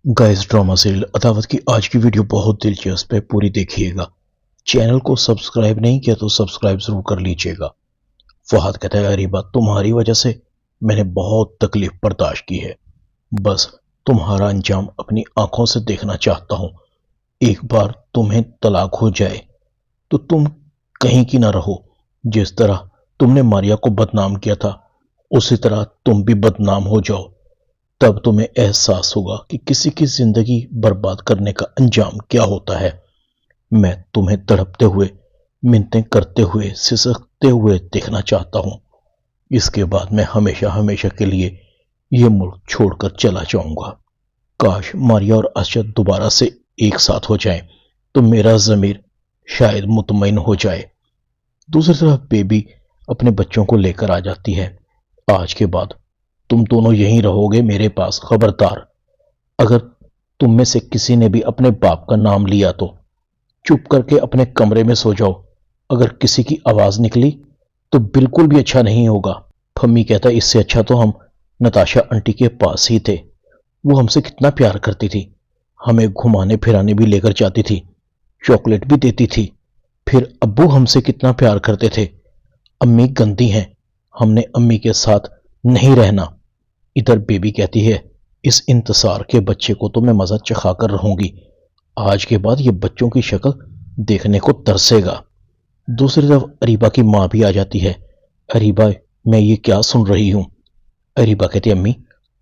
Guys drama serial अदावत की आज की वीडियो बहुत दिलचस्प है, पूरी देखिएगा। चैनल को सब्सक्राइब नहीं किया तो सब्सक्राइब जरूर कर लीजिएगा। फहद कहता है, अरे बात तुम्हारी वजह से मैंने बहुत तकलीफ बर्दाश्त की है। बस तुम्हारा अंजाम अपनी आंखों से देखना चाहता हूँ। एक बार तुम्हें तलाक हो जाए तो तुम कहीं की ना रहो। जिस तरह तुमने मारिया को बदनाम किया था उसी तरह तुम भी बदनाम हो जाओ। तब तुम्हें एहसास होगा कि किसी की जिंदगी बर्बाद करने का अंजाम क्या होता है। मैं तुम्हें तड़पते हुए, मिन्नतें करते हुए, सिसकते हुए देखना चाहता हूं। इसके बाद मैं हमेशा हमेशा के लिए ये मुल्क छोड़कर चला जाऊंगा। काश मारिया और अरशद दोबारा से एक साथ हो जाएं तो मेरा ज़मीर शायद मुतमईन हो जाए। दूसरी तरफ बेबी अपने बच्चों को लेकर आ जाती है। आज के बाद तुम दोनों यहीं रहोगे मेरे पास। खबरदार, अगर तुम में से किसी ने भी अपने बाप का नाम लिया तो चुप करके अपने कमरे में सो जाओ। अगर किसी की आवाज निकली तो बिल्कुल भी अच्छा नहीं होगा। फम्मी कहता है, इससे अच्छा तो हम नताशा आंटी के पास ही थे। वो हमसे कितना प्यार करती थी, हमें घुमाने फिराने भी लेकर जाती थी, चॉकलेट भी देती थी। फिर अब्बू हमसे कितना प्यार करते थे। अम्मी गंदी हैं, हमने अम्मी के साथ नहीं रहना। इधर बेबी कहती है, इस इंतजार के बच्चे को तो मैं मजा चखा कर रहूंगी। आज के बाद ये बच्चों की शक्ल देखने को तरसेगा। दूसरी तरफ अरीबा की माँ भी आ जाती है। अरीबा, मैं ये क्या सुन रही हूँ? अरीबा कहती है, अम्मी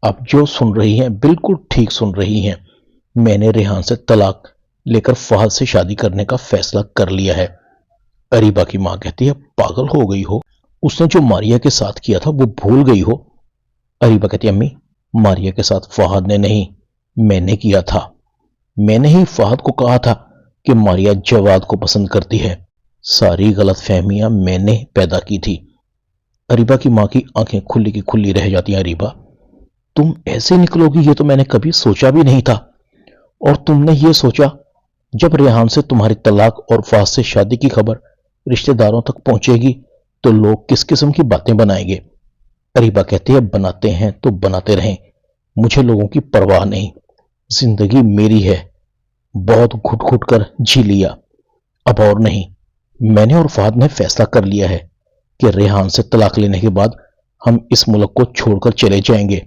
आप जो सुन रही हैं बिल्कुल ठीक सुन रही हैं। मैंने रेहान से तलाक लेकर फहद से शादी करने का फैसला कर लिया है। अरीबा की माँ कहती है, पागल हो गई हो? उसने जो मारिया के साथ किया था वो भूल गई हो? अरीबा कहती है, अम्मी मारिया के साथ फहद ने नहीं, मैंने किया था। मैंने ही फहद को कहा था कि मारिया जवाद को पसंद करती है। सारी गलत फहमियां मैंने पैदा की थी। अरीबा की माँ की आंखें खुली की खुली रह जाती हैं। अरीबा, तुम ऐसे निकलोगी ये तो मैंने कभी सोचा भी नहीं था। और तुमने ये सोचा जब रेहान से तुम्हारी तलाक और फहद से शादी की खबर रिश्तेदारों तक पहुंचेगी तो लोग किस किस्म की बातें बनाएंगे? अरीबा कहती है, बनाते हैं तो बनाते रहें, मुझे लोगों की परवाह नहीं। जिंदगी मेरी है, बहुत घुट घुट कर जी लिया, अब और नहीं। मैंने और फहद ने फैसला कर लिया है कि रेहान से तलाक लेने के बाद हम इस मुल्क को छोड़कर चले जाएंगे।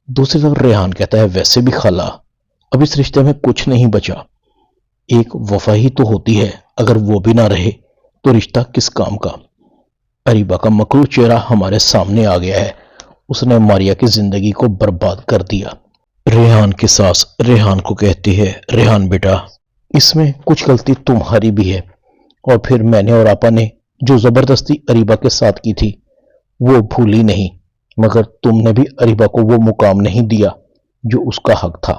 दूसरी तरफ रेहान कहता है, वैसे भी खाला अब इस रिश्ते में कुछ नहीं बचा। एक वफा ही तो होती है, अगर वो भी ना रहे तो रिश्ता किस काम का? अरीबा का मकरूर चेहरा हमारे सामने आ गया है। उसने मारिया की जिंदगी को बर्बाद कर दिया। रेहान की सास रेहान को कहती है, रेहान बेटा, इसमें कुछ गलती तुम्हारी भी है। और फिर मैंने और आपा ने जो जबरदस्ती अरीबा के साथ की थी वो भूली नहीं, मगर तुमने भी अरीबा को वो मुकाम नहीं दिया जो उसका हक था।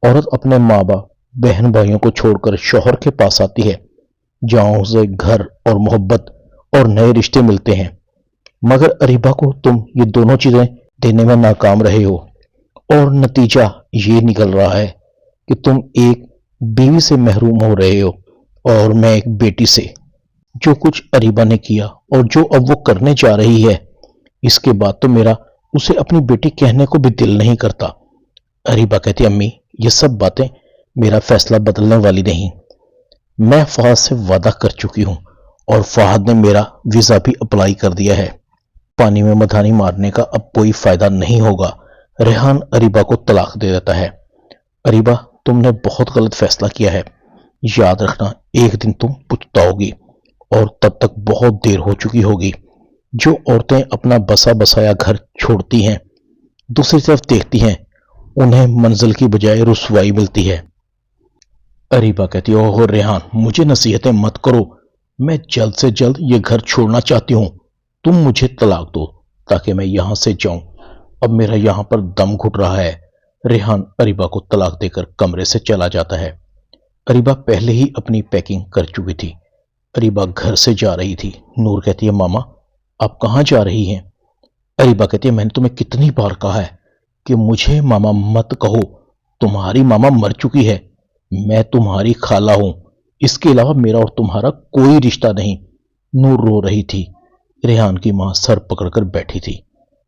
औरत अपने माँ बाप, बहन भाइयों को छोड़कर शौहर के पास आती है जहां उसे घर और मोहब्बत और नए रिश्ते मिलते हैं। मगर अरीबा को तुम ये दोनों चीजें देने में नाकाम रहे हो और नतीजा ये निकल रहा है कि तुम एक बीवी से महरूम हो रहे हो और मैं एक बेटी से। जो कुछ अरीबा ने किया और जो अब वो करने जा रही है, इसके बाद तो मेरा उसे अपनी बेटी कहने को भी दिल नहीं करता। अरीबा कहती, अम्मी ये सब बातें मेरा फैसला बदलने वाली नहीं। मैं फहद से वादा कर चुकी हूं और फहद ने मेरा वीजा भी अप्लाई कर दिया है। पानी में मधानी मारने का अब कोई फायदा नहीं होगा। रेहान अरीबा को तलाक दे देता है। अरीबा, तुमने बहुत गलत फैसला किया है। याद रखना, एक दिन तुम पछताओगी और तब तक बहुत देर हो चुकी होगी। जो औरतें अपना बसा बसाया घर छोड़ती हैं, दूसरी तरफ देखती हैं, उन्हें मंजिल की बजाय रुसवाई मिलती है। अरीबा कहती है, ओहो रेहान, मुझे नसीहतें मत करो। मैं जल्द से जल्द ये घर छोड़ना चाहती हूँ। तुम मुझे तलाक दो ताकि मैं यहां से जाऊं। अब मेरा यहां पर दम घुट रहा है। रेहान अरीबा को तलाक देकर कमरे से चला जाता है। अरीबा पहले ही अपनी पैकिंग कर चुकी थी। अरीबा घर से जा रही थी। नूर कहती है, मामा आप कहाँ जा रही हैं? अरीबा कहती है, मैंने तुम्हें कितनी बार कहा है कि मुझे मामा मत कहो। तुम्हारी मामा मर चुकी है, मैं तुम्हारी खाला हूं। इसके अलावा मेरा और तुम्हारा कोई रिश्ता नहीं। नूर रो रही थी। रेहान की मां सर पकड़कर बैठी थी।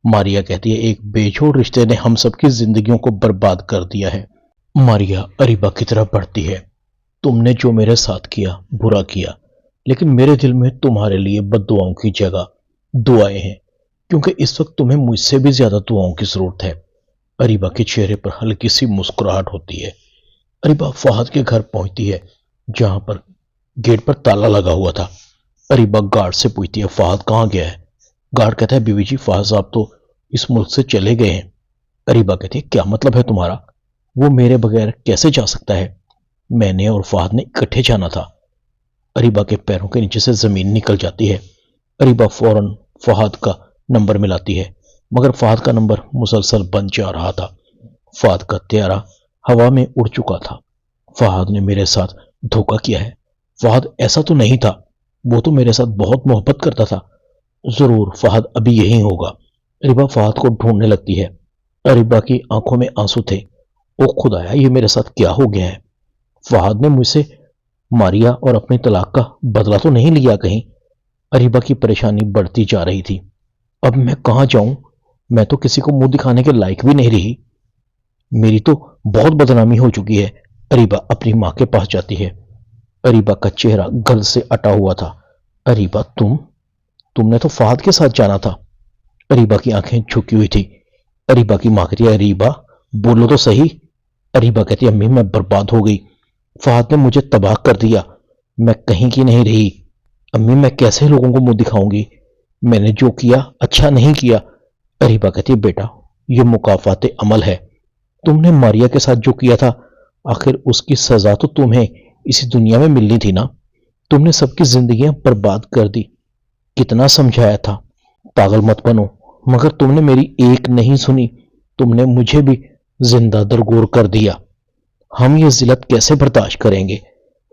मारिया कहती है, एक बेजोड़ रिश्ते ने हम सबकी जिंदगियों को बर्बाद कर दिया है। मारिया अरीबा की तरफ बढ़ती है। तुमने जो मेरे साथ किया बुरा किया, लेकिन मेरे दिल में तुम्हारे लिए बद्दुआओं की जगह दुआएं हैं, क्योंकि इस वक्त तुम्हें मुझसे भी ज्यादा दुआओं की जरूरत है। अरीबा के चेहरे पर हल्की सी मुस्कुराहट होती है। अरीबा फहद के घर पहुंचती है, जहां पर गेट पर ताला लगा हुआ था। अरीबा गार्ड से पूछती है, फहद कहाँ गया है? गार्ड कहता है, बीवी जी फहद साहब तो इस मुल्क से चले गए हैं। अरीबा कहती है, क्या मतलब है तुम्हारा? वो मेरे बगैर कैसे जा सकता है? मैंने और फहद ने इकट्ठे जाना था। अरीबा के पैरों के नीचे से जमीन निकल जाती है। अरीबा फौरन फहद का नंबर मिलाती है, मगर फहद का नंबर मुसलसल बंद जा रहा था। फहद का त्यारा हवा में उड़ चुका था। फहद ने मेरे साथ धोखा किया है। फहद ऐसा तो नहीं था, वो तो मेरे साथ बहुत मोहब्बत करता था। जरूर फहद अभी यही होगा। अरीबा फहद को ढूंढने लगती है। अरीबा की आंखों में आंसू थे। ओ खुदाया, ये मेरे साथ क्या हो गया है? फहद ने मुझसे मारिया और अपने तलाक का बदला तो नहीं लिया कहीं? अरीबा की परेशानी बढ़ती जा रही थी। अब मैं कहां जाऊं? मैं तो किसी को मुंह दिखाने के लायक भी नहीं रही। मेरी तो बहुत बदनामी हो चुकी है। अरीबा अपनी मां के पास जाती है। अरीबा का चेहरा गल से अटा हुआ था। अरीबा, तुमने तो फहद के साथ जाना था। अरीबा की आंखें झुकी हुई थी। अरीबा की मां कहती है, अरीबा बोलो तो सही। अरीबा कहती है, अम्मी मैं बर्बाद हो गई। फहद ने मुझे तबाह कर दिया। मैं कहीं की नहीं रही। अम्मी मैं कैसे लोगों को मुंह दिखाऊंगी? मैंने जो किया अच्छा नहीं किया। अरीबा कहती है, बेटा ये मुकाफाते अमल है। तुमने मारिया के साथ जो किया था, आखिर उसकी सजा तो तुम्हें इसी दुनिया में मिलनी थी ना। तुमने सबकी जिंदगियां बर्बाद कर दी। कितना समझाया था, पागल मत बनो, मगर तुमने मेरी एक नहीं सुनी। तुमने मुझे भी जिंदा दरगोर कर दिया। हम ये जिल्लत कैसे बर्दाश्त करेंगे?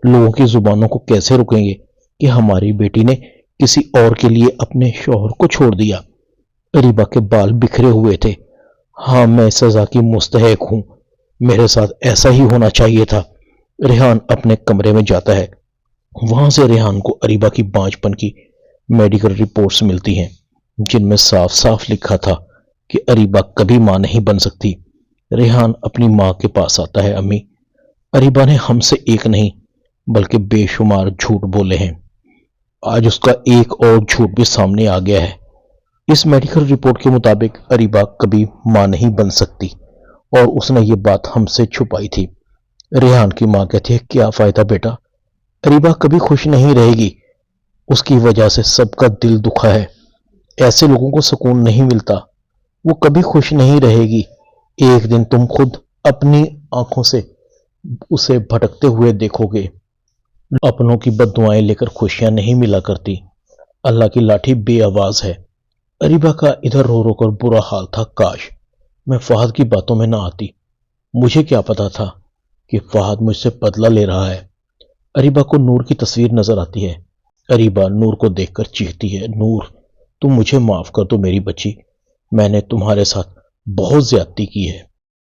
लोगों की जुबानों को कैसे रुकेंगे कि हमारी बेटी ने किसी और के लिए अपने शौहर को छोड़ दिया? अरीबा के बाल बिखरे हुए थे। हाँ, मैं सजा की मुस्तहक हूं। मेरे साथ ऐसा ही होना चाहिए था। रेहान अपने कमरे में जाता है। वहां से रेहान को अरीबा की बांझपन की मेडिकल रिपोर्ट्स मिलती हैं, जिनमें साफ साफ लिखा था कि अरीबा कभी मां नहीं बन सकती। रेहान अपनी मां के पास आता है। अम्मी, अरीबा ने हमसे एक नहीं बल्कि बेशुमार झूठ बोले हैं। आज उसका एक और झूठ भी सामने आ गया है। इस मेडिकल रिपोर्ट के मुताबिक अरीबा कभी मां नहीं बन सकती और उसने ये बात हमसे छुपाई थी। रेहान की मां कहती है, क्या फायदा बेटा, अरीबा कभी खुश नहीं रहेगी। उसकी वजह से सबका दिल दुखा है। ऐसे लोगों को सुकून नहीं मिलता। वो कभी खुश नहीं रहेगी। एक दिन तुम खुद अपनी आंखों से उसे भटकते हुए देखोगे। अपनों की बद्दुआएं लेकर खुशियां नहीं मिला करती। अल्लाह की लाठी बेआवाज है। अरीबा का इधर रो रो कर बुरा हाल था। काश मैं फहद की बातों में ना आती। मुझे क्या पता था कि फहद मुझसे बदला ले रहा है। अरीबा को नूर की तस्वीर नजर आती है। अरीबा नूर को देखकर चीखती है, नूर तुम मुझे माफ कर दो मेरी बच्ची। मैंने तुम्हारे साथ बहुत ज्यादती की है।